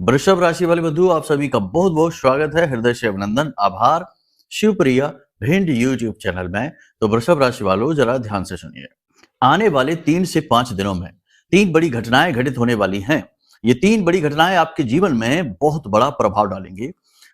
वृषभ राशि वाले बंधु, आप सभी का बहुत बहुत स्वागत है। हृदय से अभिनंदन, आभार। शिवप्रिया भिंड यूट्यूब चैनल में। तो वृषभ राशि वालों, जरा ध्यान से सुनिए। आने वाले 3 से 5 दिनों में 3 बड़ी घटनाएं घटित होने वाली हैं। ये 3 बड़ी घटनाएं आपके जीवन में बहुत बड़ा प्रभाव डालेंगी।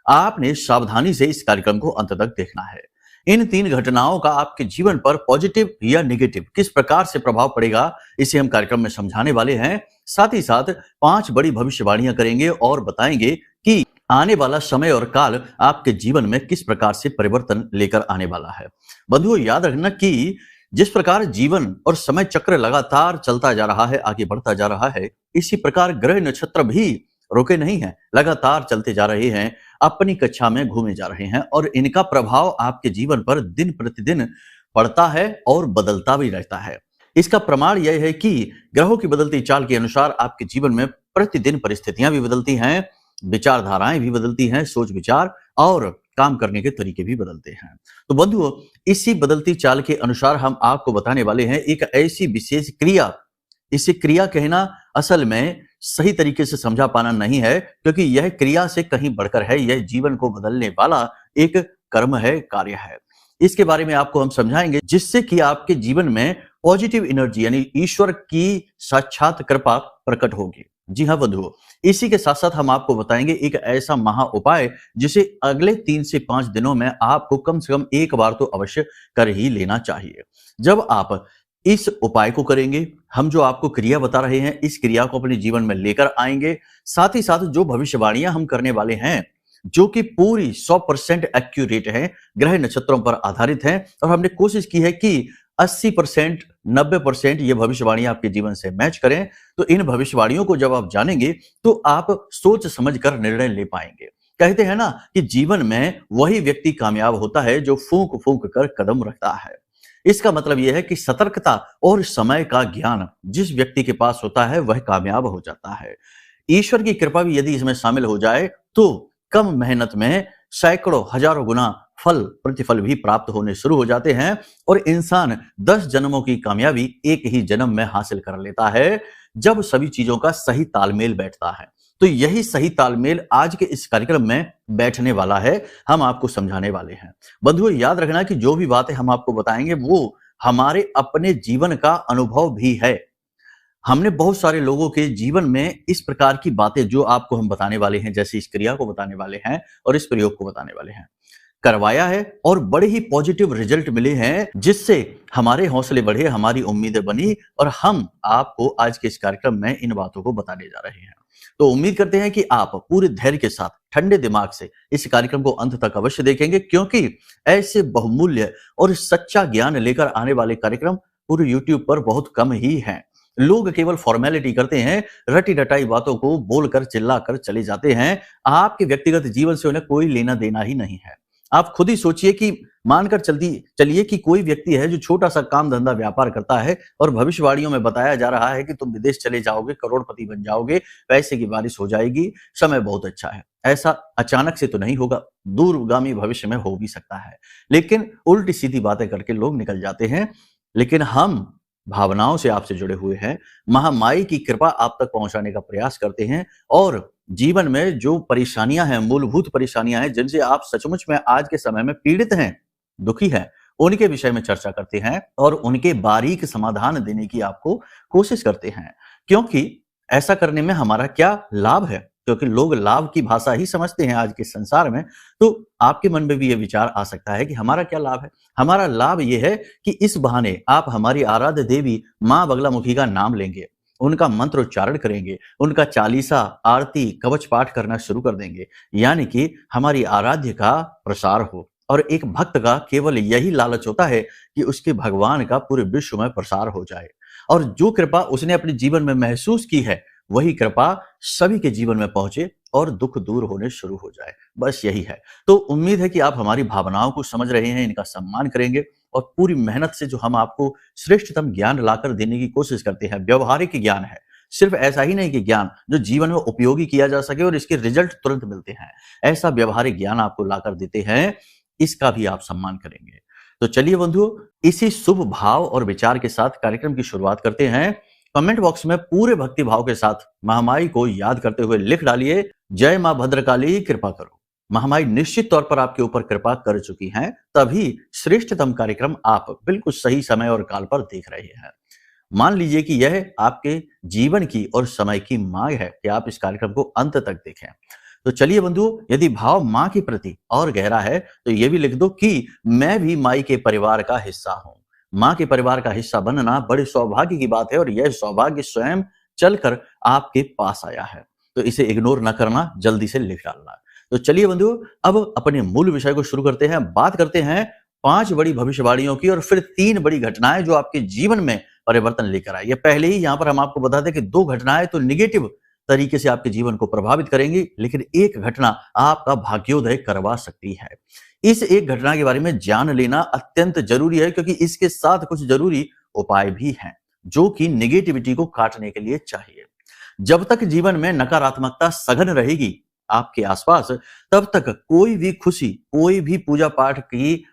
आपने सावधानी से इस कार्यक्रम को अंत तक देखना है। इन 3 घटनाओं का आपके जीवन पर पॉजिटिव या नेगेटिव किस प्रकार से प्रभाव पड़ेगा, इसे हम कार्यक्रम में समझाने वाले हैं। साथ ही साथ 5 बड़ी भविष्यवाणियां करेंगे और बताएंगे कि आने वाला समय और काल आपके जीवन में किस प्रकार से परिवर्तन लेकर आने वाला है। बंधुओं, याद रखना कि जिस प्रकार जीवन और समय चक्र लगातार चलता जा रहा है, आगे बढ़ता जा रहा है, इसी प्रकार ग्रह नक्षत्र भी रुके नहीं हैं, लगातार चलते जा रहे हैं, अपनी कक्षा में घूमे जा रहे हैं और इनका प्रभाव आपके जीवन पर दिन प्रतिदिन पड़ता है और बदलता भी रहता है। इसका प्रमाण यह है कि ग्रहों की बदलती चाल के अनुसार आपके जीवन में प्रतिदिन परिस्थितियां भी बदलती हैं, विचारधाराएं भी बदलती हैं, सोच विचार और काम करने के तरीके भी बदलते हैं। तो बंधुओं, इसी बदलती चाल के अनुसार हम आपको बताने वाले हैं एक ऐसी विशेष क्रिया। इसे क्रिया कहना असल में सही तरीके से समझा पाना नहीं है, क्योंकि यह क्रिया से कहीं बढ़कर है। यह जीवन को बदलने वाला एक कर्म है, कार्य है। इसके बारे में आपको हम समझाएंगे, जिससे कि आपके जीवन में पॉजिटिव एनर्जी यानी ईश्वर की साक्षात कृपा प्रकट होगी। जी हाँ बंधुओं, इसी के साथ साथ हम आपको बताएंगे एक ऐसा महा उपाय जिसे अगले 3 से 5 दिनों में आपको कम से कम एक बार तो अवश्य कर ही लेना चाहिए। जब आप इस उपाय को करेंगे, हम जो आपको क्रिया बता रहे हैं, इस क्रिया को अपने जीवन में लेकर आएंगे। साथ ही साथ जो भविष्यवाणियां हम करने वाले हैं, जो कि पूरी 100% एक्यूरेट है, ग्रह नक्षत्रों पर आधारित है और हमने कोशिश की है कि 80% 90% ये भविष्यवाणियां आपके जीवन से मैच करें। तो इन भविष्यवाणियों को जब आप जानेंगे तो आप सोच समझ कर निर्णय ले पाएंगे। कहते हैं ना कि जीवन में वही व्यक्ति कामयाब होता है जो फूंक फूंक कर कदम रखता है। इसका मतलब यह है कि सतर्कता और समय का ज्ञान जिस व्यक्ति के पास होता है, वह कामयाब हो जाता है। ईश्वर की कृपा भी यदि इसमें शामिल हो जाए तो कम मेहनत में सैकड़ों हजारों गुना फल प्रतिफल भी प्राप्त होने शुरू हो जाते हैं और इंसान 10 जन्मों की कामयाबी एक ही जन्म में हासिल कर लेता है, जब सभी चीजों का सही तालमेल बैठता है। तो यही सही तालमेल आज के इस कार्यक्रम में बैठने वाला है, हम आपको समझाने वाले हैं। बंधुओं, याद रखना कि जो भी बातें हम आपको बताएंगे वो हमारे अपने जीवन का अनुभव भी है। हमने बहुत सारे लोगों के जीवन में इस प्रकार की बातें जो आपको हम बताने वाले हैं, जैसे इस क्रिया को बताने वाले हैं और इस प्रयोग को बताने वाले हैं, करवाया है और बड़े ही पॉजिटिव रिजल्ट मिले हैं, जिससे हमारे हौसले बढ़े, हमारी उम्मीदें बनी और हम आपको आज के इस कार्यक्रम में इन बातों को बताने जा रहे हैं। तो उम्मीद करते हैं कि आप पूरे धैर्य के साथ, ठंडे दिमाग से इस कार्यक्रम को अंत तक अवश्य देखेंगे, क्योंकि ऐसे बहुमूल्य और सच्चा ज्ञान लेकर आने वाले कार्यक्रम पूरे YouTube पर बहुत कम ही हैं। लोग केवल फॉर्मेलिटी करते हैं, रटी रटाई बातों को बोलकर चिल्लाकर चले जाते हैं। आपके व्यक्तिगत जीवन से उन्हें कोई लेना देना ही नहीं है। आप खुद ही सोचिए कि मानकर चलिए कि कोई व्यक्ति है जो छोटा सा काम धंधा व्यापार करता है और भविष्यवाणियों में बताया जा रहा है कि तुम विदेश चले जाओगे, करोड़पति बन जाओगे, पैसे की बारिश हो जाएगी, समय बहुत अच्छा है। ऐसा अचानक से तो नहीं होगा, दूरगामी भविष्य में हो भी सकता है, लेकिन उल्टी सीधी बातें करके लोग निकल जाते हैं। लेकिन हम भावनाओं से आपसे जुड़े हुए हैं, महामाई की कृपा आप तक पहुंचाने का प्रयास करते हैं और जीवन में जो परेशानियां हैं, मूलभूत परेशानियां हैं, जिनसे आप सचमुच में आज के समय में पीड़ित हैं, दुखी हैं, उनके विषय में चर्चा करते हैं और उनके बारीक समाधान देने की आपको कोशिश करते हैं। क्योंकि ऐसा करने में हमारा क्या लाभ है, क्योंकि लोग लाभ की भाषा ही समझते हैं आज के संसार में। तो आपके मन में भी ये विचार आ सकता है कि हमारा क्या लाभ है। हमारा लाभ ये है कि इस बहाने आप हमारी आराध्य देवी मां बगलामुखी का नाम लेंगे, उनका मंत्र उच्चारण करेंगे, उनका चालीसा, आरती, कवच पाठ करना शुरू कर देंगे, यानी कि हमारी आराध्य का प्रसार हो। और एक भक्त का केवल यही लालच होता है कि उसके भगवान का पूरे विश्व में प्रसार हो जाए और जो कृपा उसने अपने जीवन में महसूस की है, वही कृपा सभी के जीवन में पहुंचे और दुख दूर होने शुरू हो जाए। बस यही है। तो उम्मीद है कि आप हमारी भावनाओं को समझ रहे हैं, इनका सम्मान करेंगे और पूरी मेहनत से जो हम आपको श्रेष्ठतम ज्ञान लाकर देने की कोशिश करते हैं, व्यवहारिक ज्ञान है। सिर्फ ऐसा ही नहीं कि ज्ञान जो जीवन में उपयोगी किया जा सके और इसके रिजल्ट तुरंत मिलते हैं, ऐसा व्यवहारिक ज्ञान आपको लाकर देते हैं, इसका भी आप सम्मान करेंगे। तो चलिए बंधुओं, इसी शुभ भाव और विचार के साथ कार्यक्रम की शुरुआत करते हैं। कमेंट बॉक्स में पूरे भक्ति भाव के साथ महामाई को याद करते हुए लिख डालिए, जय मां भद्रकाली कृपा करो। महामाई निश्चित तौर पर आपके ऊपर कृपा कर चुकी हैं, तभी श्रेष्ठतम कार्यक्रम आप बिल्कुल सही समय और काल पर देख रहे हैं। मान लीजिए कि यह आपके जीवन की और समय की मांग है कि आप इस कार्यक्रम को अंत तक देखें। तो चलिए बंधुओं, यदि भाव मां के प्रति और गहरा है तो ये भी लिख दो कि मैं भी माई के परिवार का हिस्सा हूं। मां के परिवार का हिस्सा बनना बड़े सौभाग्य की बात है और यह सौभाग्य स्वयं चलकर आपके पास आया है। तो इसे इग्नोर न करना, जल्दी से लिख डालना। तो चलिए बंधुओं, अब अपने मूल विषय को शुरू करते हैं। बात करते हैं 5 बड़ी भविष्यवाणियों की और फिर 3 बड़ी घटनाएं जो आपके जीवन में परिवर्तन लेकर आई। ये पहले ही यहां पर हम आपको बता दें कि 2 घटनाएं तो निगेटिव तरीके से आपके जीवन को प्रभावित करेंगी, लेकिन एक घटना आपका भाग्योदय करवा सकती है। इस एक घटना के बारे में जान लेना अत्यंत जरूरी है, क्योंकि इसके साथ कुछ जरूरी उपाय भी हैं जो कि नेगेटिविटी को काटने के लिए चाहिए। जब तक जीवन में नकारात्मकता सघन रहेगी आपके आसपास, तब तक कोई भी खुशी, कोई भी पूजा पाठ की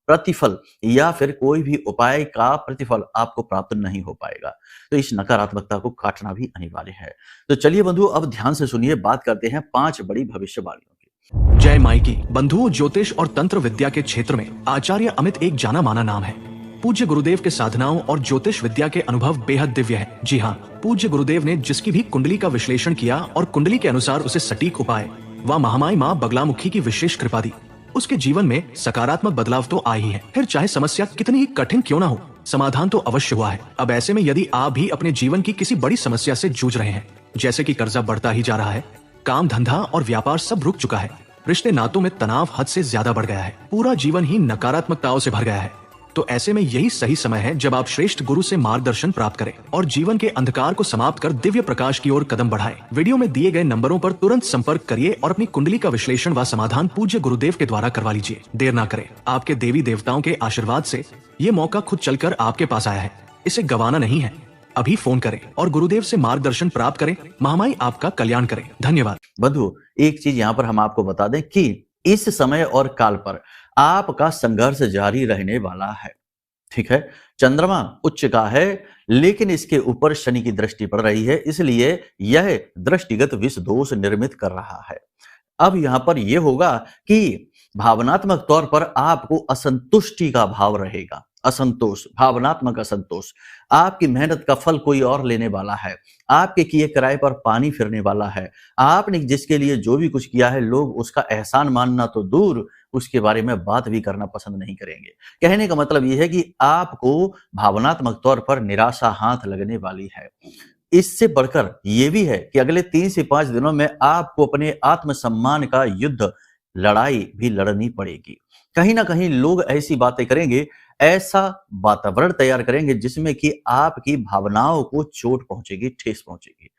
प्रतिफल या फिर कोई भी उपाय का प्रतिफल आपको प्राप्त नहीं हो पाएगा। तो इस नकारात्मकता को काटना भी अनिवार्य है। तो चलिए बंधुओं, अब ध्यान से सुनिए, बात करते हैं 5 बड़ी भविष्यवाणियों की। जय माई की। बंधुओं, ज्योतिष और तंत्र विद्या के क्षेत्र में आचार्य अमित एक जाना माना नाम है। पूज्य गुरुदेव के साधनाओं और ज्योतिष विद्या के अनुभव बेहद दिव्य है। जी हाँ, पूज्य गुरुदेव ने जिसकी भी कुंडली का विश्लेषण किया और कुंडली के अनुसार उसे सटीक उपाय व महामाई माँ बगलामुखी की विशेष कृपा दी, उसके जीवन में सकारात्मक बदलाव तो आए ही है। फिर चाहे समस्या कितनी ही कठिन क्यों ना हो, समाधान तो अवश्य हुआ है। अब ऐसे में यदि आप भी अपने जीवन की किसी बड़ी समस्या से जूझ रहे हैं, जैसे कि कर्जा बढ़ता ही जा रहा है, काम धंधा और व्यापार सब रुक चुका है, रिश्ते नातों में तनाव हद से ज्यादा बढ़ गया है, पूरा जीवन ही नकारात्मकताओं से भर गया है, तो ऐसे में यही सही समय है जब आप श्रेष्ठ गुरु से मार्गदर्शन प्राप्त करें और जीवन के अंधकार को समाप्त कर दिव्य प्रकाश की ओर कदम बढ़ाएं। वीडियो में दिए गए नंबरों पर तुरंत संपर्क करिए और अपनी कुंडली का विश्लेषण व समाधान पूज्य गुरुदेव के द्वारा करवा लीजिए। देर ना करें, आपके देवी देवताओं के आशीर्वाद से ये मौका खुद चलकर आपके पास आया है, इसे गंवाना नहीं है। अभी फोन करें और गुरुदेव से मार्गदर्शन प्राप्त करें। महामाई आपका कल्याण करें। धन्यवाद। बंधु, एक चीज यहाँ पर हम आपको बता दें कि इस समय और काल पर आपका संघर्ष जारी रहने वाला है। ठीक है, चंद्रमा उच्च का है, लेकिन इसके ऊपर शनि की दृष्टि पड़ रही है, इसलिए यह दृष्टिगत विष दोष निर्मित कर रहा है। अब यहां पर यह होगा कि भावनात्मक तौर पर आपको असंतुष्टि का भाव रहेगा। असंतोष, भावनात्मक असंतोष, आपकी मेहनत का फल कोई और लेने वाला है, आपके किए किराए पर पानी फिरने वाला है, आपने जिसके लिए जो भी कुछ किया है लोग उसका एहसान मानना तो दूर, उसके बारे में बात भी करना पसंद नहीं करेंगे। कहने का मतलब यह है कि आपको भावनात्मक तौर पर निराशा हाथ लगने वाली है। इससे बढ़कर यह भी है कि अगले 3 से 5 दिनों में आपको अपने आत्मसम्मान का युद्ध, लड़ाई भी लड़नी पड़ेगी। कहीं ना कहीं लोग ऐसी बातें करेंगे, ऐसा वातावरण तैयार करेंगे जिसमें कि आपकी भावनाओं को चोट पहुंचेगी, ठेस पहुंचेगी।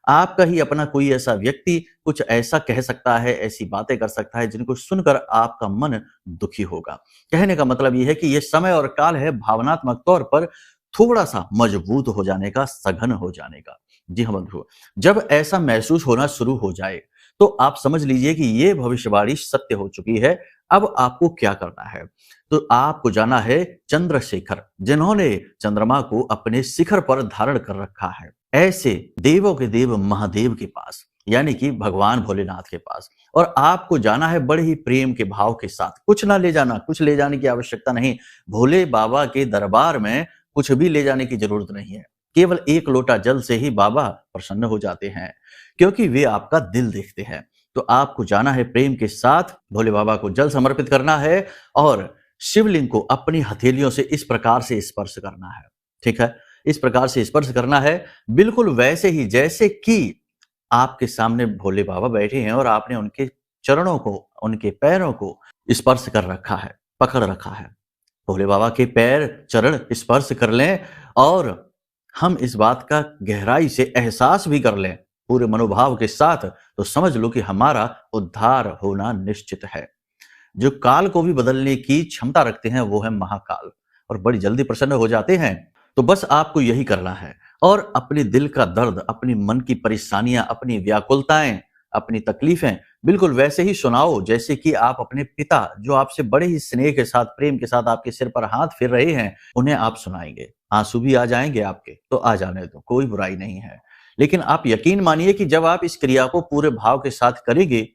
आपका ही अपना कोई ऐसा व्यक्ति कुछ ऐसा कह सकता है, ऐसी बातें कर सकता है जिनको सुनकर आपका मन दुखी होगा। कहने का मतलब यह है कि यह समय और काल है भावनात्मक तौर पर थोड़ा सा मजबूत हो जाने का, सघन हो जाने का। जी हाँ बंधुओं, जब ऐसा महसूस होना शुरू हो जाए तो आप समझ लीजिए कि यह भविष्यवाणी सत्य हो चुकी है। अब आपको क्या करना है? तो आपको जाना है चंद्रशेखर, जिन्होंने चंद्रमा को अपने शिखर पर धारण कर रखा है, ऐसे देवों के देव महादेव के पास, यानी कि भगवान भोलेनाथ के पास। और आपको जाना है बड़े ही प्रेम के भाव के साथ। कुछ ना ले जाना, कुछ ले जाने की आवश्यकता नहीं। भोले बाबा के दरबार में कुछ भी ले जाने की जरूरत नहीं है। केवल 1 लोटा जल से ही बाबा प्रसन्न हो जाते हैं, क्योंकि वे आपका दिल देखते हैं। तो आपको जाना है प्रेम के साथ, भोले बाबा को जल समर्पित करना है और शिवलिंग को अपनी हथेलियों से इस प्रकार से स्पर्श करना है। ठीक है, इस प्रकार से स्पर्श करना है, बिल्कुल वैसे ही जैसे कि आपके सामने भोले बाबा बैठे हैं और आपने उनके चरणों को, उनके पैरों को स्पर्श कर रखा है, पकड़ रखा है। भोले बाबा के पैर, चरण स्पर्श कर लें और हम इस बात का गहराई से एहसास भी कर लें पूरे मनोभाव के साथ, तो समझ लो कि हमारा उद्धार होना निश्चित है। जो काल को भी बदलने की क्षमता रखते हैं वो है महाकाल, और बड़ी जल्दी प्रसन्न हो जाते हैं। तो बस आपको यही करना है और अपने दिल का दर्द, अपनी मन की परेशानियां, अपनी व्याकुलताएं, अपनी तकलीफें बिल्कुल वैसे ही सुनाओ जैसे कि आप अपने पिता, जो आपसे बड़े ही स्नेह के साथ, प्रेम के साथ आपके सिर पर हाथ फेर रहे हैं, उन्हें आप सुनाएंगे। आंसू भी आ जाएंगे आपके, तो आ जाने दो, कोई बुराई नहीं है। लेकिन आप यकीन मानिए कि जब आप इस क्रिया को पूरे भाव के साथ करेंगे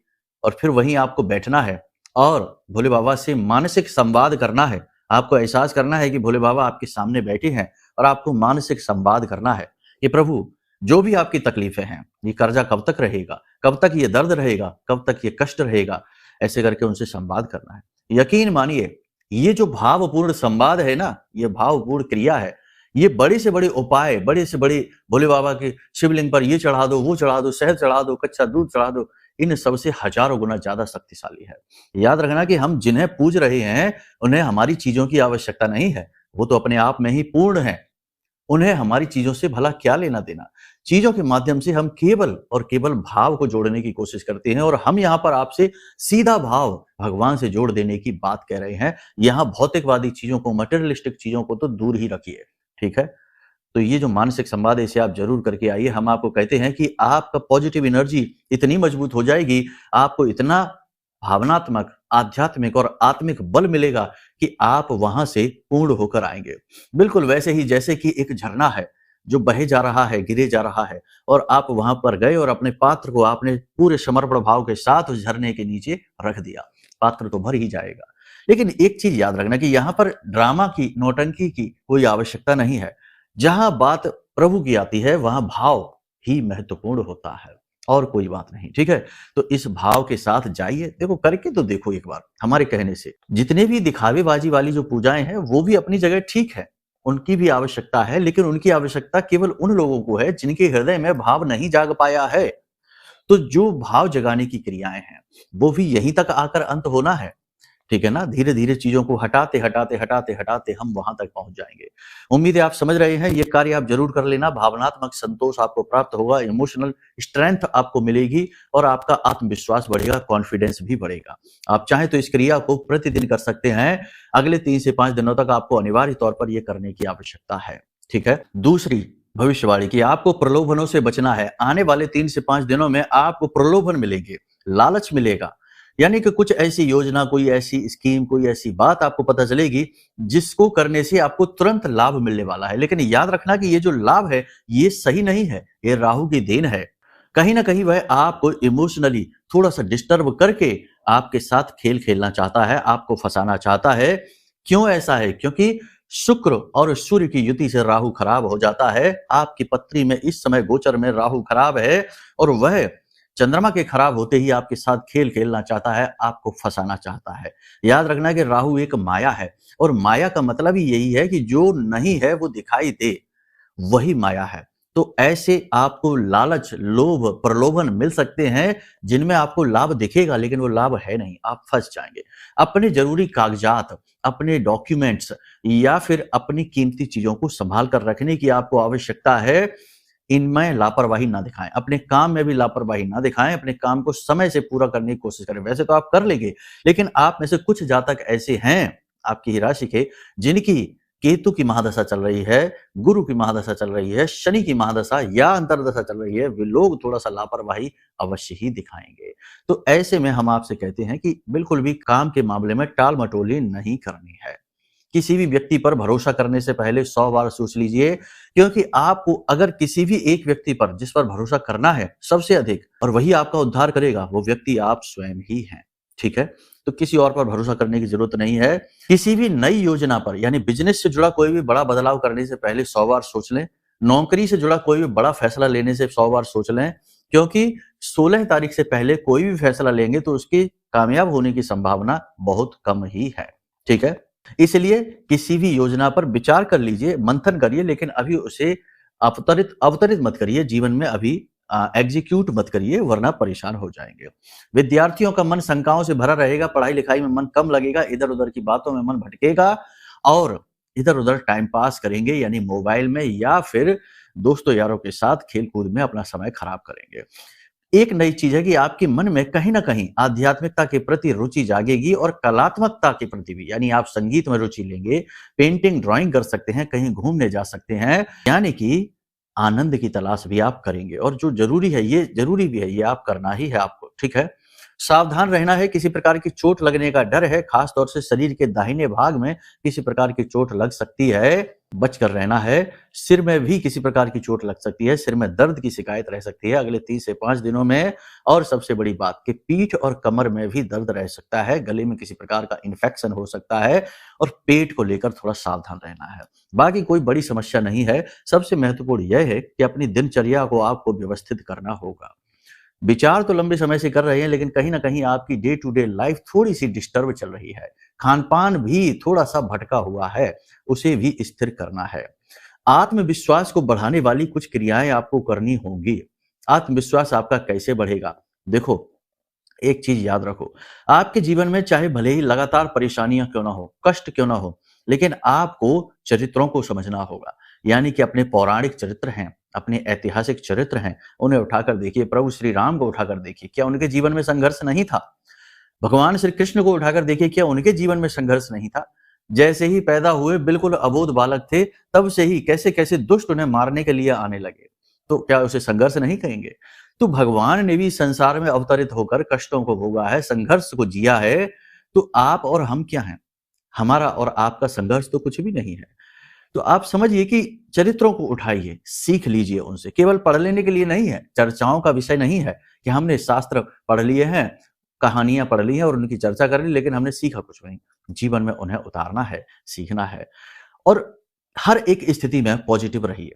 और फिर वहीं आपको बैठना है और भोले बाबा से मानसिक संवाद करना है। आपको एहसास करना है कि भोले बाबा आपके सामने बैठे हैं और आपको मानसिक संवाद करना है कि प्रभु, जो भी आपकी तकलीफें हैं, ये कर्जा कब तक रहेगा, कब तक ये दर्द रहेगा, कब तक ये कष्ट रहेगा, ऐसे करके उनसे संवाद करना है। यकीन मानिए, ये जो भावपूर्ण संवाद है ना, ये भावपूर्ण क्रिया है, ये बड़े से बड़े उपाय, बड़े से बड़े भोले बाबा के शिवलिंग पर ये चढ़ा दो, वो चढ़ा दो, शहद चढ़ा दो, कच्चा दूध चढ़ा दो, इन सबसे हजारों गुना ज्यादा शक्तिशाली है। याद रखना कि हम जिन्हें पूज रहे हैं, उन्हें हमारी चीजों की आवश्यकता नहीं है, वो तो अपने आप में ही पूर्ण है। उन्हें हमारी चीजों से भला क्या लेना देना। चीजों के माध्यम से हम केवल और केवल भाव को जोड़ने की कोशिश करते हैं और हम यहाँ पर आपसे सीधा भाव भगवान से जोड़ देने की बात कह रहे हैं। यहाँ भौतिकवादी चीजों को, मटेरियलिस्टिक चीजों को तो दूर ही रखिए, ठीक है। तो ये जो मानसिक संवाद है, इसे आप जरूर करके आइए। हम आपको कहते हैं कि आपका पॉजिटिव एनर्जी इतनी मजबूत हो जाएगी, आपको इतना भावनात्मक, आध्यात्मिक और आत्मिक बल मिलेगा कि आप वहां से पूर्ण होकर आएंगे। बिल्कुल वैसे ही जैसे कि एक झरना है जो बहे जा रहा है, गिरे जा रहा है, और आप वहां पर गए और अपने पात्र को आपने पूरे समर्पण भाव के साथ उस झरने के नीचे रख दिया, पात्र तो भर ही जाएगा। लेकिन एक चीज याद रखना कि यहाँ पर ड्रामा की, नौटंकी की कोई आवश्यकता नहीं है। जहां बात प्रभु की आती है, वहां भाव ही महत्वपूर्ण होता है और कोई बात नहीं, ठीक है। तो इस भाव के साथ जाइए, देखो करके तो देखो एक बार हमारे कहने से। जितने भी दिखावेबाजी वाली जो पूजाएं हैं, वो भी अपनी जगह ठीक है, उनकी भी आवश्यकता है, लेकिन उनकी आवश्यकता केवल उन लोगों को है जिनके हृदय में भाव नहीं जाग पाया है। तो जो भाव जगाने की क्रियाएं हैं, वो भी यहीं तक आकर अंत होना है, ठीक है ना। धीरे धीरे चीजों को हटाते हटाते हटाते हटाते हम वहां तक पहुंच जाएंगे। उम्मीद है आप समझ रहे हैं। ये कार्य आप जरूर कर लेना, भावनात्मक संतोष आपको प्राप्त होगा, इमोशनल स्ट्रेंथ आपको मिलेगी और आपका आत्मविश्वास बढ़ेगा, कॉन्फिडेंस भी बढ़ेगा। आप चाहें तो इस क्रिया को प्रतिदिन कर सकते हैं। अगले 3 से 5 दिनों तक आपको अनिवार्य तौर पर यह करने की आवश्यकता है, ठीक है। दूसरी भविष्यवाणी की, आपको प्रलोभनों से बचना है। आने वाले 3 से 5 दिनों में आपको प्रलोभन मिलेंगे, लालच मिलेगा, यानी कि कुछ ऐसी योजना, कोई ऐसी स्कीम, कोई ऐसी बात आपको पता चलेगी जिसको करने से आपको तुरंत लाभ मिलने वाला है। लेकिन याद रखना कि ये जो लाभ है, ये सही नहीं है, ये राहु की देन है। कहीं ना कहीं वह आपको इमोशनली थोड़ा सा डिस्टर्ब करके आपके साथ खेल खेलना चाहता है, आपको फंसाना चाहता है। क्यों ऐसा है? क्योंकि शुक्र और सूर्य की युति से राहु खराब हो जाता है। आपकी पत्री में इस समय गोचर में राहु खराब है और वह चंद्रमा के खराब होते ही आपके साथ खेल खेलना चाहता है, आपको फंसाना चाहता है। याद रखना कि राहु एक माया है और माया का मतलब ही यही है कि जो नहीं है वो दिखाई दे, वही माया है। तो ऐसे आपको लालच, लोभ, प्रलोभन मिल सकते हैं जिनमें आपको लाभ दिखेगा, लेकिन वो लाभ है नहीं, आप फंस जाएंगे। अपने जरूरी कागजात, अपने डॉक्यूमेंट्स या फिर अपनी कीमती चीजों को संभाल कर रखने की आपको आवश्यकता है। इनमें लापरवाही ना दिखाएं, अपने काम में भी लापरवाही ना दिखाएं, अपने काम को समय से पूरा करने की कोशिश करें। वैसे तो आप कर लेंगे, लेकिन आप में से कुछ जातक ऐसे हैं आपकी ही राशि के, जिनकी केतु की महादशा चल रही है, गुरु की महादशा चल रही है, शनि की महादशा या अंतरदशा चल रही है, वे लोग थोड़ा सा लापरवाही अवश्य ही दिखाएंगे। तो ऐसे में हम आपसे कहते हैं कि बिल्कुल भी काम के मामले में टाल मटोली नहीं करनी है। किसी भी व्यक्ति पर भरोसा करने से पहले 100 बार सोच लीजिए, क्योंकि आपको अगर किसी भी एक व्यक्ति पर, जिस पर भरोसा करना है सबसे अधिक, और वही आपका उद्धार करेगा, वो व्यक्ति आप स्वयं ही हैं, ठीक है। तो किसी और पर भरोसा करने की जरूरत नहीं है। किसी भी नई योजना पर, यानी बिजनेस से जुड़ा कोई भी बड़ा बदलाव करने से पहले 100 बार सोच लें। नौकरी से जुड़ा कोई भी बड़ा फैसला लेने से 100 बार सोच लें, क्योंकि 16 तारीख से पहले कोई भी फैसला लेंगे तो उसकी कामयाब होने की संभावना बहुत कम ही है, ठीक है। इसलिए किसी भी योजना पर विचार कर लीजिए, मंथन करिए, लेकिन अभी उसे अवतरित मत करिए, जीवन में अभी एग्जीक्यूट मत करिए, वरना परेशान हो जाएंगे। विद्यार्थियों का मन शंकाओं से भरा रहेगा, पढ़ाई लिखाई में मन कम लगेगा, इधर उधर की बातों में मन भटकेगा और इधर उधर टाइम पास करेंगे, यानी मोबाइल में या फिर दोस्तों यारों के साथ खेल कूद में अपना समय खराब करेंगे। एक नई चीज है कि आपके मन में कहीं ना कहीं आध्यात्मिकता के प्रति रुचि जागेगी और कलात्मकता के प्रति भी, यानी आप संगीत में रुचि लेंगे, पेंटिंग, ड्राइंग कर सकते हैं, कहीं घूमने जा सकते हैं, यानी कि आनंद की तलाश भी आप करेंगे। और जो जरूरी है, ये जरूरी भी है, ये आप करना ही है आपको, ठीक है। सावधान रहना है, किसी प्रकार की चोट लगने का डर है, खास तौर से शरीर के दाहिने भाग में किसी प्रकार की चोट लग सकती है, बचकर रहना है। सिर में भी किसी प्रकार की चोट लग सकती है, सिर में दर्द की शिकायत रह सकती है अगले 3 से 5 दिनों में। और सबसे बड़ी बात कि पीठ और कमर में भी दर्द रह सकता है, गले में किसी प्रकार का इन्फेक्शन हो सकता है और पेट को लेकर थोड़ा सावधान रहना है। बाकी कोई बड़ी समस्या नहीं है। सबसे महत्वपूर्ण यह है कि अपनी दिनचर्या को आपको व्यवस्थित करना होगा। विचार तो लंबे समय से कर रहे हैं, लेकिन कहीं न कहीं आपकी डे टू डे लाइफ थोड़ी-सी डिस्टर्ब चल रही है। खान-पान भी थोड़ा-सा भटका हुआ है, उसे भी स्थिर करना है। आत्मविश्वास को बढ़ाने वाली कुछ क्रियाएँ आपको करनी होंगी। आत्मविश्वास आपका कैसे बढ़ेगा? देखो, एक चीज़ याद रखो, आपके जीवन में चाहे भले ही लगातार परेशानियाँ क्यों ना हो, कष्ट क्यों ना हो, लेकिन आपको चरित्रों को समझना होगा। यानी कि अपने पौराणिक चरित्र हैं, अपने ऐतिहासिक चरित्र हैं, उन्हें उठाकर देखिए। प्रभु श्री राम को उठाकर देखिए, क्या उनके जीवन में संघर्ष नहीं था? भगवान श्री कृष्ण को उठाकर देखिए, क्या उनके जीवन में संघर्ष नहीं था? जैसे ही पैदा हुए बिल्कुल अबोध बालक थे, तब से ही कैसे-कैसे दुष्ट उन्हें मारने के लिए आने लगे। तो क्या उसे संघर्ष नहीं कहेंगे? तो भगवान ने भी संसार में अवतरित होकर कष्टों को भोगा है, संघर्ष को जिया है, तो आप और हम क्या हैं? हमारा और आपका संघर्ष तो कुछ भी नहीं है। तो आप समझिए कि चरित्रों को उठाइए, सीख लीजिए उनसे, केवल पढ़ लेने के लिए नहीं है, चर्चाओं का विषय नहीं है कि हमने शास्त्र पढ़ लिए हैं, कहानियाँ पढ़ ली हैं और उनकी चर्चा कर ली, लेकिन हमने सीखा कुछ नहीं। जीवन में उन्हें उतारना है, सीखना है और हर एक स्थिति में पॉजिटिव रहिए।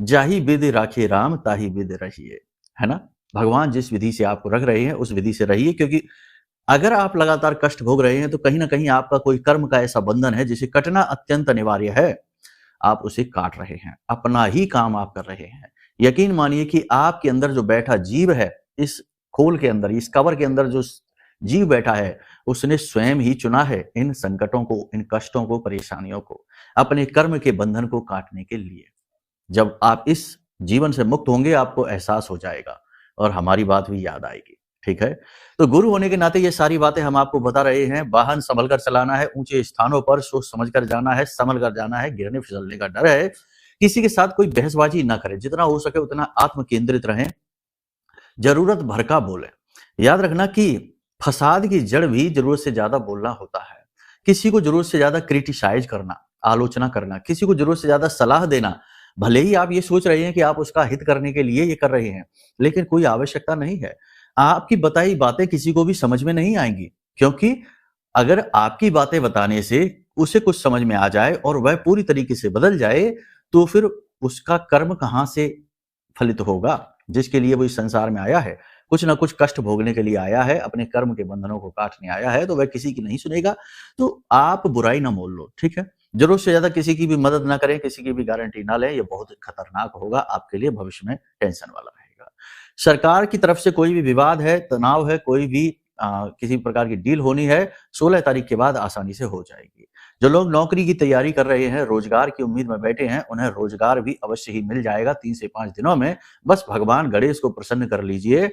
जाहि विधि राखे राम, ताहि विधि रहिए, है ना? भगवान जिस विधि से आपको रख रहे हैं, उस विधि से रहिए, क्योंकि अगर आप लगातार कष्ट भोग रहे हैं, तो कहीं न कहीं आपका कोई कर्म का ऐसा बंधन है, जिसे कटना अत्यंत अनिवार्य है। आप उसे काट रहे हैं, अपना ही काम आप कर रहे हैं। यकीन मानिए कि आपके अंदर जो बैठा जीव है, इस खोल के अंदर, इस कवर के अंदर जो जीव बैठा है, उसने स्वयं ही चुना है इन संकटों को, इन कष्टों को, परेशानियों को, अपने कर्म के बंधन को काटने के लिए। जब आप इस जीवन से मुक्त होंगे, आपको एहसास हो जाएगा और हमारी बात भी याद आएगी। ठीक है? तो गुरु होने के नाते ये सारी बातें हम आपको बता रहे हैं। वाहन संभल कर चलाना है, ऊंचे स्थानों पर सोच समझ कर जाना है, संभल कर जाना है, गिरने फिसलने का डर है। किसी के साथ कोई बहसबाजी ना करें, जितना हो सके उतना आत्म केंद्रित रहें, जरूरत भर का बोले। याद रखना कि फसाद की जड़ भी जरूरत से ज्यादा बोलना होता है। किसी को जरूरत से ज्यादा क्रिटिसाइज करना, आलोचना करना, किसी को जरूरत से ज्यादा सलाह देना, भले ही आप ये सोच रहे हैं कि आप उसका हित करने के लिए ये कर रहे हैं, लेकिन कोई आवश्यकता नहीं है। आपकी बताई बातें किसी को भी समझ में नहीं आएंगी, क्योंकि अगर आपकी बातें बताने से उसे कुछ समझ में आ जाए और वह पूरी तरीके से बदल जाए, तो फिर उसका कर्म कहां से फलित होगा? जिसके लिए वो इस संसार में आया है, कुछ ना कुछ कष्ट भोगने के लिए आया है, अपने कर्म के बंधनों को काटने आया है, तो वह किसी की नहीं सुनेगा। तो आप बुराई ना मोल लो, ठीक है? जरूरत से ज्यादा किसी की भी मदद ना करें, किसी की भी गारंटी ना लें, ये बहुत खतरनाक होगा आपके लिए, भविष्य में टेंशन वाला रहेगा। सरकार की तरफ से कोई भी विवाद है, तनाव है, कोई भी किसी प्रकार की डील होनी है, 16 तारीख के बाद आसानी से हो जाएगी। जो लोग नौकरी की तैयारी कर रहे हैं, रोजगार की उम्मीद में बैठे हैं, उन्हें रोजगार भी अवश्य ही मिल जाएगा 3 से 5 दिनों में। बस भगवान गणेश को प्रसन्न कर लीजिए।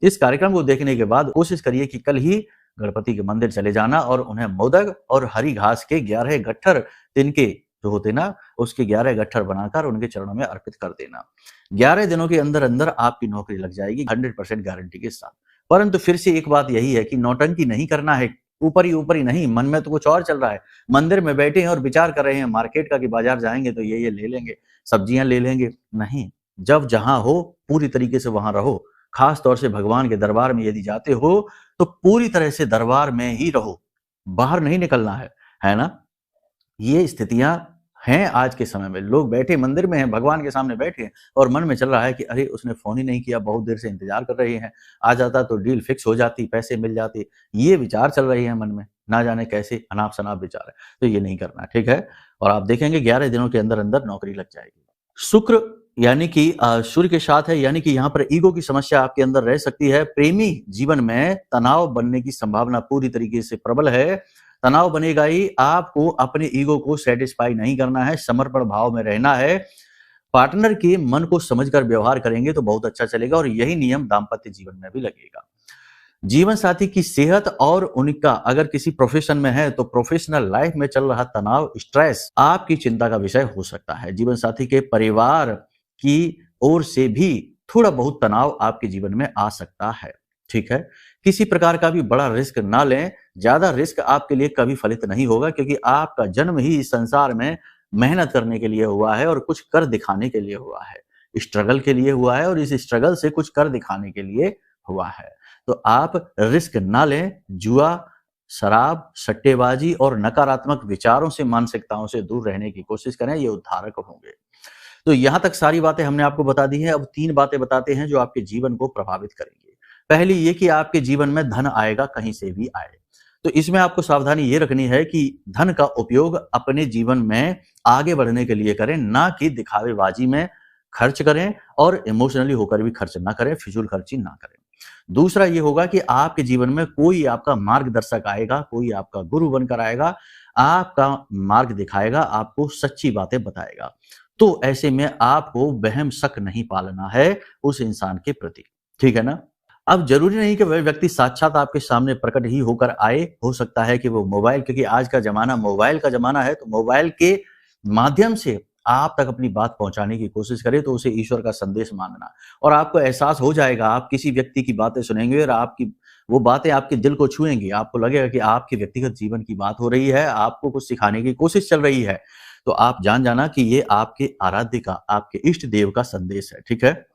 इस कार्यक्रम को देखने के बाद कोशिश करिए कि कल ही गणपति के मंदिर चले जाना और उन्हें मोदक और हरी घास के 11 गट्ठर तिनके जो होते ना, उसके 11 गट्ठर बनाकर उनके चरणों में अर्पित कर देना। 11 दिनों के अंदर अंदर आपकी नौकरी लग जाएगी 100% गारंटी के साथ। परंतु फिर से एक बात यही है कि नौटंकी नहीं करना है, ऊपर ही नहीं, मन में तो कुछ और चल रहा है। मंदिर में बैठे हैं और विचार कर रहे हैं मार्केट का कि बाजार जाएंगे तो ये ले लेंगे, सब्जियां ले लेंगे। नहीं, जब जहां हो पूरी तरीके से वहां रहो। खास तौर से भगवान के दरबार में यदि जाते हो तो पूरी तरह से दरबार में ही रहो, बाहर नहीं निकलना है ना? ये स्थितियां हैं आज के समय में। लोग बैठे मंदिर में हैं, भगवान के सामने बैठे हैं और मन में चल रहा है कि अरे उसने फोन ही नहीं किया, बहुत देर से इंतजार कर रहे हैं, आ जाता तो डील फिक्स हो जाती, पैसे मिल जाते। ये विचार चल रहे हैं मन में, ना जाने कैसे अनाप शनाप विचार है। तो ये नहीं करना, ठीक है? और आप देखेंगे 11 दिनों के अंदर अंदर नौकरी लग जाएगी। शुक्र यानी कि सूर्य के साथ है, यानी कि यहाँ पर ईगो की समस्या आपके अंदर रह सकती है। प्रेमी जीवन में तनाव बनने की संभावना पूरी तरीके से प्रबल है। तनाव बनेगा ही, आपको अपने ईगो को सेटिस्फाई नहीं करना है, समर्पण भाव में रहना है। पार्टनर के मन को समझकर व्यवहार करेंगे तो बहुत अच्छा चलेगा और यही नियम दाम्पत्य जीवन में भी लगेगा। जीवन साथी की सेहत और उनका अगर किसी प्रोफेशन में है तो प्रोफेशनल लाइफ में चल रहा तनाव, स्ट्रेस आपकी चिंता का विषय हो सकता है। जीवन साथी के परिवार की ओर से भी थोड़ा बहुत तनाव आपके जीवन में आ सकता है। ठीक है। किसी प्रकार का भी बड़ा रिस्क ना लें। ज्यादा रिस्क आपके लिए कभी फलित नहीं होगा, क्योंकि आपका जन्म ही इस संसार में मेहनत करने के लिए हुआ है और कुछ कर दिखाने के लिए हुआ है। स्ट्रगल के लिए हुआ है और इस स्ट्रगल से कुछ कर दिखाने के लिए हुआ है। तो आप रिस्क ना लें। जुआ, शराब, सट्टेबाजी और नकारात्मक विचारों से, मानसिकताओं से दूर रहने की कोशिश करें, ये उद्धारक होंगे। तो यहां तक सारी बातें हमने आपको बता दी हैं। अब 3 बातें बताते हैं जो आपके जीवन को प्रभावित करेंगे। पहली ये कि आपके जीवन में धन आएगा, कहीं से भी आए। तो इसमें आपको सावधानी ये रखनी है कि धन का उपयोग अपने जीवन में आगे बढ़ने के लिए करें, ना कि दिखावेबाजी में खर्च करें और इमोशनली होकर भी खर्च ना करें, फिजूल खर्ची ना करें। दूसरा ये होगा कि आपके जीवन में कोई आपका मार्गदर्शक आएगा, कोई आपका गुरु बनकर आएगा, आपका मार्ग दिखाएगा, आपको सच्ची बातें बताएगा। तो ऐसे में आपको वहम शक नहीं पालना है उस इंसान के प्रति, ठीक है ना। अब जरूरी नहीं कि वह व्यक्ति साक्षात आपके सामने प्रकट ही होकर आए। हो सकता है कि वो मोबाइल, क्योंकि आज का जमाना मोबाइल का जमाना है, तो मोबाइल के माध्यम से आप तक अपनी बात पहुंचाने की कोशिश करे, तो उसे ईश्वर का संदेश मानना। और आपको एहसास हो जाएगा, आप किसी व्यक्ति की बातें सुनेंगे और आपकी वो बातें आपके दिल को छुएंगी। आपको लगेगा कि आपके व्यक्तिगत जीवन की बात हो रही है, आपको कुछ सिखाने की कोशिश चल रही है। तो आप जान जाना कि ये आपके आराध्य का, आपके इष्ट देव का संदेश है, ठीक है।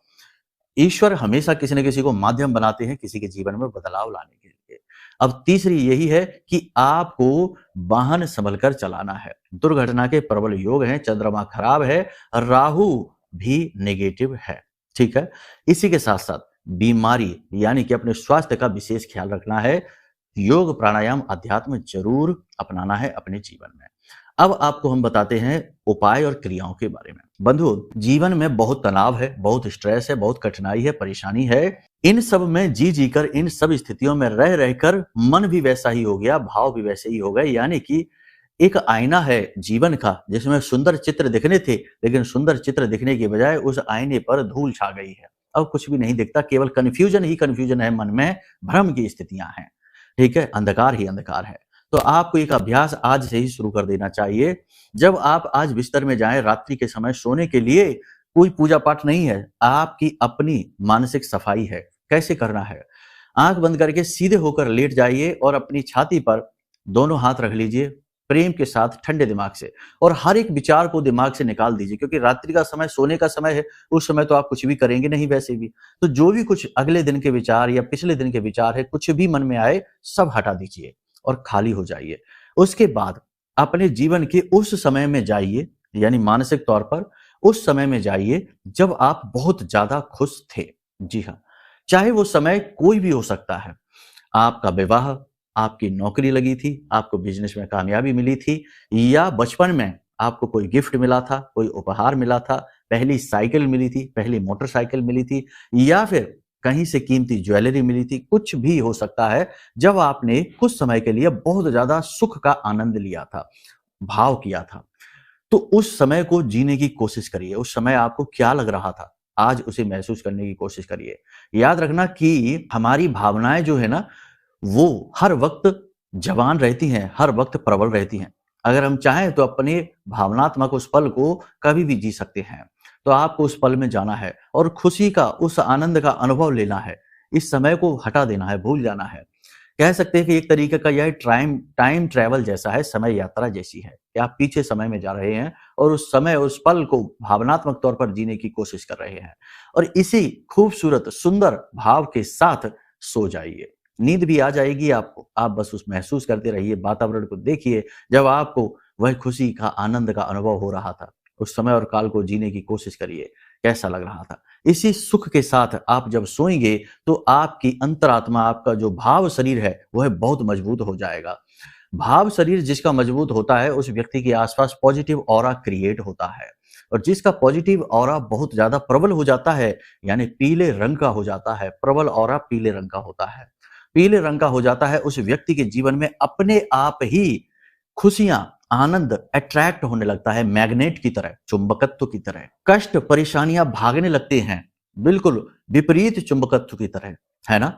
ईश्वर हमेशा किसी न किसी को माध्यम बनाते हैं किसी के जीवन में बदलाव लाने के लिए। अब तीसरी यही है कि आपको वाहन संभल कर चलाना है। दुर्घटना के प्रबल योग हैं, चंद्रमा खराब है, राहु भी नेगेटिव है, ठीक है। इसी के साथ साथ बीमारी यानी कि अपने स्वास्थ्य का विशेष ख्याल रखना है। योग, प्राणायाम, अध्यात्म जरूर अपनाना है अपने जीवन में। अब आपको हम बताते हैं उपाय और क्रियाओं के बारे में। बंधुओं, जीवन में बहुत तनाव है, बहुत स्ट्रेस है, बहुत कठिनाई है, परेशानी है। इन सब में जी कर, इन सब स्थितियों में रह रहकर मन भी वैसा ही हो गया, भाव भी वैसे ही हो गए। यानी कि एक आईना है जीवन का, जिसमें सुंदर चित्र दिखने थे, लेकिन सुंदर चित्र दिखने के बजाय उस आईने पर धूल छा गई है। अब कुछ भी नहीं दिखता, केवल कन्फ्यूजन ही कन्फ्यूजन है, मन में भ्रम की स्थितियां हैं, ठीक है। अंधकार ही अंधकार है। तो आपको एक अभ्यास आज से ही शुरू कर देना चाहिए। जब आप आज बिस्तर में जाएं रात्रि के समय सोने के लिए, कोई पूजा पाठ नहीं है, आपकी अपनी मानसिक सफाई है। कैसे करना है? आंख बंद करके सीधे होकर लेट जाइए और अपनी छाती पर दोनों हाथ रख लीजिए, प्रेम के साथ, ठंडे दिमाग से, और हर एक विचार को दिमाग से निकाल दीजिए, क्योंकि रात्रि का समय सोने का समय है। उस समय तो आप कुछ भी करेंगे नहीं वैसे भी। तो जो भी कुछ अगले दिन के विचार या पिछले दिन के विचार है, कुछ भी मन में आए, सब हटा दीजिए और खाली हो जाइए। उसके बाद अपने जीवन के उस समय में जाइए, यानी मानसिक तौर पर उस समय में जाइए जब आप बहुत ज्यादा खुश थे। जी हाँ, चाहे वो समय कोई भी हो सकता है। आपका विवाह, आपकी नौकरी लगी थी, आपको बिजनेस में कामयाबी मिली थी, या बचपन में आपको कोई गिफ्ट मिला था, कोई उपहार मिला था, पहली साइकिल मिली थी, पहली मोटरसाइकिल मिली थी, या फिर कहीं से कीमती ज्वेलरी मिली थी। कुछ भी हो सकता है, जब आपने कुछ समय के लिए बहुत ज्यादा सुख का आनंद लिया था, भाव किया था। तो उस समय को जीने की कोशिश करिए। उस समय आपको क्या लग रहा था, आज उसे महसूस करने की कोशिश करिए। याद रखना कि हमारी भावनाएं जो है ना, वो हर वक्त जवान रहती हैं, हर वक्त प्रबल रहती हैं। अगर हम चाहें तो अपने भावनात्मक उस पल को कभी भी जी सकते हैं। तो आपको उस पल में जाना है और खुशी का, उस आनंद का अनुभव लेना है। इस समय को हटा देना है, भूल जाना है। कह सकते हैं कि एक तरीके का यह टाइम ट्रैवल जैसा है, समय यात्रा जैसी है कि आप पीछे समय में जा रहे हैं और उस समय, उस पल को भावनात्मक तौर पर जीने की कोशिश कर रहे हैं। और इसी खूबसूरत सुंदर भाव के साथ सो जाइए। नींद भी आ जाएगी आपको। आप बस उस महसूस करते रहिए, वातावरण को देखिए जब आपको वह खुशी का, आनंद का अनुभव हो रहा था। उस समय और काल को जीने की कोशिश करिए, कैसा लग रहा था। इसी सुख के साथ आप जब सोएंगे तो आपकी अंतरात्मा, आपका जो भाव शरीर है, वह बहुत मजबूत हो जाएगा। भाव शरीर जिसका मजबूत होता है, उस व्यक्ति के आसपास पॉजिटिव ऑरा क्रिएट होता है। और जिसका पॉजिटिव ऑरा बहुत ज्यादा प्रबल हो जाता है, यानी पीले रंग का हो जाता है, प्रबल ऑरा पीले रंग का होता है, पीले रंग का हो जाता है, उस व्यक्ति के जीवन में अपने आप ही खुशियां, आनंद अट्रैक्ट होने लगता है, मैग्नेट की तरह, चुंबकत्व की तरह। कष्ट, परेशानियां भागने लगते हैं, बिल्कुल विपरीत चुंबकत्व की तरह, है ना,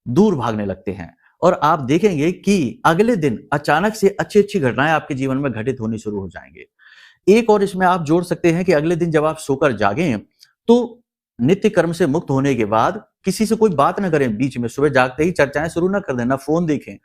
दूर भागने लगते हैं। और आप देखेंगे कि अगले दिन अचानक से अच्छी अच्छी घटनाएं आपके जीवन में घटित होनी शुरू हो जाएंगे। एक और इसमें आप जोड़ सकते हैं कि अगले दिन जब आप सोकर जागें, तो नित्य कर्म से मुक्त होने के बाद किसी से कोई बात ना करें बीच में, सुबह जागते ही चर्चाएं शुरू ना कर दें, ना फोन देखें,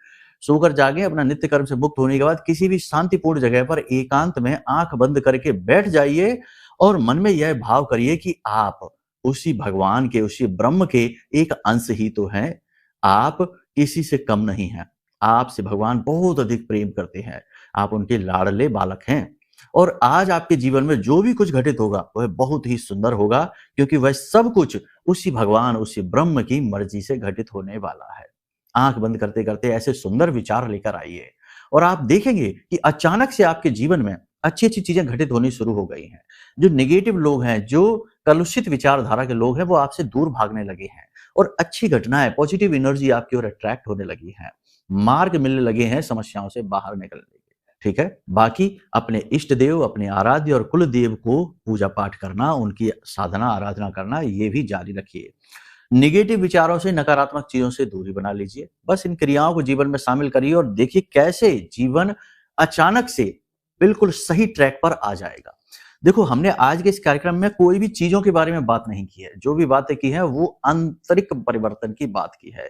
सोकर जागे, अपना नित्य कर्म से मुक्त होने के बाद किसी भी शांतिपूर्ण जगह पर एकांत में आंख बंद करके बैठ जाइए और मन में यह भाव करिए कि आप उसी भगवान के, उसी ब्रह्म के एक अंश ही तो हैं। आप किसी से कम नहीं हैं, आपसे भगवान बहुत अधिक प्रेम करते हैं, आप उनके लाडले बालक हैं। और आज आपके जीवन में जो भी कुछ घटित होगा वह बहुत ही सुंदर होगा, क्योंकि वह सब कुछ उसी भगवान, उसी ब्रह्म की मर्जी से घटित होने वाला है। आंख बंद करते करते ऐसे सुंदर विचार लेकर आइए और आप देखेंगे कि अचानक से आपके जीवन में अच्छी अच्छी चीजें घटित होनी शुरू हो गई हैं। जो नेगेटिव लोग हैं, जो कलुषित विचारधारा के लोग हैं, वो आपसे दूर भागने लगे हैं और अच्छी घटनाएं, पॉजिटिव एनर्जी आपकी ओर अट्रैक्ट होने लगी है, मार्ग मिलने लगे हैं समस्याओं से बाहर निकलने के। ठीक है, बाकी अपने इष्ट देव, अपने आराध्य और कुल देव को पूजा पाठ करना, उनकी साधना आराधना करना, ये भी जारी रखिए। निगेटिव विचारों से, नकारात्मक चीजों से दूरी बना लीजिए। बस इन क्रियाओं को जीवन में शामिल करिए और देखिए कैसे जीवन अचानक से बिल्कुल सही ट्रैक पर आ जाएगा। देखो, हमने आज के इस कार्यक्रम में कोई भी चीजों के बारे में बात नहीं की है, जो भी बातें की है वो आंतरिक परिवर्तन की बात की है।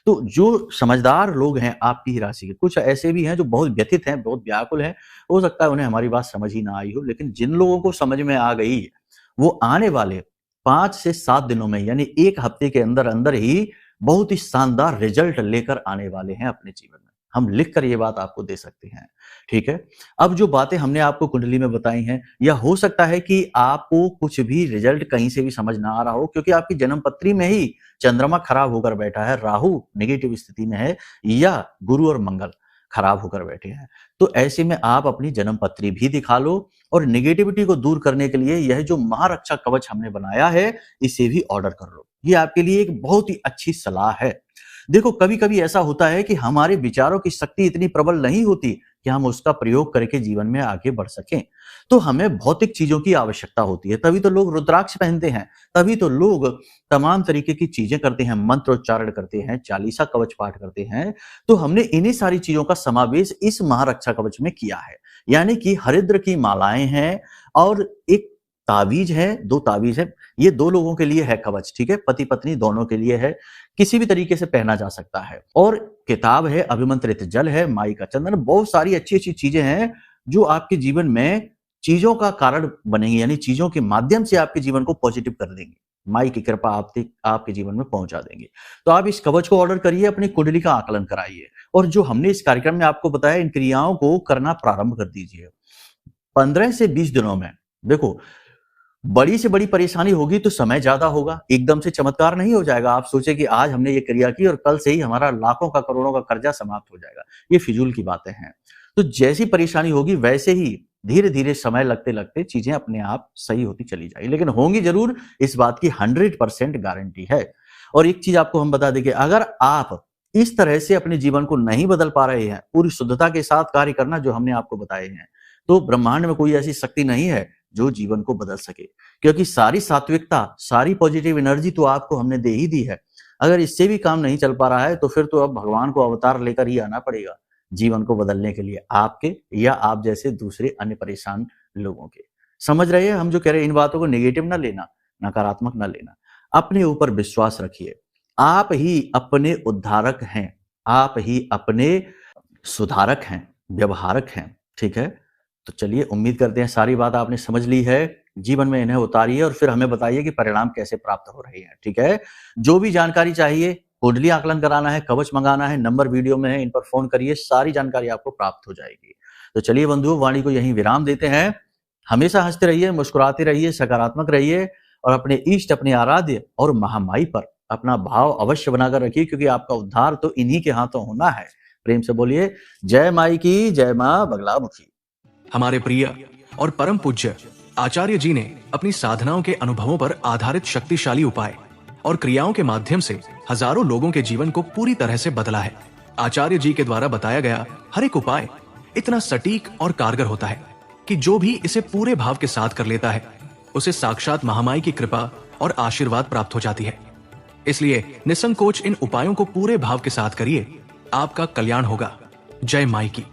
तो जो समझदार लोग हैं आपकी ही राशि के, कुछ ऐसे भी हैं जो बहुत व्यथित हैं, बहुत व्याकुल हैं, हो सकता है उन्हें हमारी बात समझ ही ना आई हो, लेकिन जिन लोगों को समझ में आ गई वो आने वाले 5 से 7 दिनों में, यानी 1 हफ्ते के अंदर अंदर ही बहुत ही शानदार रिजल्ट लेकर आने वाले हैं अपने जीवन में। हम लिखकर ये बात आपको दे सकते हैं। ठीक है, अब जो बातें हमने आपको कुंडली में बताई हैं, या हो सकता है कि आपको कुछ भी रिजल्ट कहीं से भी समझ ना आ रहा हो, क्योंकि आपकी जन्म पत्री में ही चंद्रमा खराब होकर बैठा है, राहु नेगेटिव स्थिति में है, या गुरु और मंगल खराब होकर बैठे हैं। तो ऐसे में आप अपनी जन्म पत्री भी दिखा लो और नेगेटिविटी को दूर करने के लिए यह जो महारक्षा कवच हमने बनाया है, इसे भी ऑर्डर कर लो। ये आपके लिए एक बहुत ही अच्छी सलाह है। देखो, कभी कभी ऐसा होता है कि हमारे विचारों की शक्ति इतनी प्रबल नहीं होती कि हम उसका प्रयोग करके जीवन में आगे बढ़ सकें। तो हमें भौतिक चीजों की आवश्यकता होती है, तभी तो लोग रुद्राक्ष पहनते हैं, तभी तो लोग तमाम तरीके की चीजें करते हैं, मंत्रोच्चारण करते हैं, चालीसा कवच पाठ करते हैं। तो हमने इन्हीं सारी चीजों का समावेश इस महारक्षा कवच में किया है, यानी कि हरिद्र की मालाएं हैं और एक ताबीज है, 2 ताबीज है। ये 2 लोगों के लिए है कवच, ठीक है, पति पत्नी दोनों के लिए है, किसी भी तरीके से पहना जा सकता है। और किताब है, अभिमंत्रित जल है, माई का चंदन, बहुत सारी अच्छी अच्छी चीजें हैं जो आपके जीवन में चीजों का कारण बनेंगी, यानी चीजों के माध्यम से आपके जीवन को पॉजिटिव कर देंगे, माई की कृपा आपके जीवन में पहुंचा देंगे। तो आप इस कवच को ऑर्डर करिए, अपनी कुंडली का आकलन कराइए और जो हमने इस कार्यक्रम में आपको बताया, इन क्रियाओं को करना प्रारंभ कर दीजिए। 15 से 20 दिनों में देखो, बड़ी से बड़ी परेशानी होगी तो समय ज्यादा होगा, एकदम से चमत्कार नहीं हो जाएगा। आप सोचे कि आज हमने ये क्रिया की और कल से ही हमारा लाखों का, करोड़ों का कर्जा समाप्त हो जाएगा, ये फिजूल की बातें हैं। तो जैसी परेशानी होगी वैसे ही धीरे धीरे समय लगते लगते चीजें अपने आप सही होती चली जाएगी, लेकिन होंगी जरूर, इस बात की 100% गारंटी है। और एक चीज आपको हम बता दें कि अगर आप इस तरह से अपने जीवन को नहीं बदल पा रहे हैं, पूरी शुद्धता के साथ कार्य करना जो हमने आपको बताए हैं, तो ब्रह्मांड में कोई ऐसी शक्ति नहीं है जो जीवन को बदल सके, क्योंकि सारी सात्विकता, सारी पॉजिटिव एनर्जी तो आपको हमने दे ही दी है। अगर इससे भी काम नहीं चल पा रहा है तो फिर तो अब भगवान को अवतार लेकर ही आना पड़ेगा जीवन को बदलने के लिए, आपके या आप जैसे दूसरे अन्य परेशान लोगों के। समझ रहे हैं हम जो कह रहे हैं? इन बातों को नेगेटिव ना लेना, नकारात्मक ना लेना, अपने ऊपर विश्वास रखिए। आप ही अपने उद्धारक हैं, आप ही अपने सुधारक हैं, व्यवहारक हैं। ठीक है, तो चलिए, उम्मीद करते हैं सारी बात आपने समझ ली है, जीवन में इन्हें उतारिए और फिर हमें बताइए कि परिणाम कैसे प्राप्त हो रहे हैं। ठीक है, जो भी जानकारी चाहिए, कुंडली आकलन कराना है, कवच मंगाना है, नंबर वीडियो में है, इन पर फोन करिए, सारी जानकारी आपको प्राप्त हो जाएगी। तो चलिए बंधुओं, वाणी को यहीं विराम देते हैं। हमेशा हंसते रहिए, मुस्कुराते रहिए, सकारात्मक रहिए और अपने इष्ट, अपने आराध्य और महामाई पर अपना भाव अवश्य बनाकर रखिए, क्योंकि आपका उद्धार तो इन्हीं के हाथों होना है। प्रेम से बोलिए जय माई की, जय मां बगलामुखी। हमारे प्रिय और परम पूज्य आचार्य जी ने अपनी साधनाओं के अनुभवों पर आधारित शक्तिशाली उपाय और क्रियाओं के माध्यम से हजारों लोगों के जीवन को पूरी तरह से बदला है। आचार्य जी के द्वारा बताया गया हर एक उपाय इतना सटीक और कारगर होता है कि जो भी इसे पूरे भाव के साथ कर लेता है, उसे साक्षात महामाई की कृपा और आशीर्वाद प्राप्त हो जाती है। इसलिए निसंकोच इन उपायों को पूरे भाव के साथ करिए, आपका कल्याण होगा। जय माई की।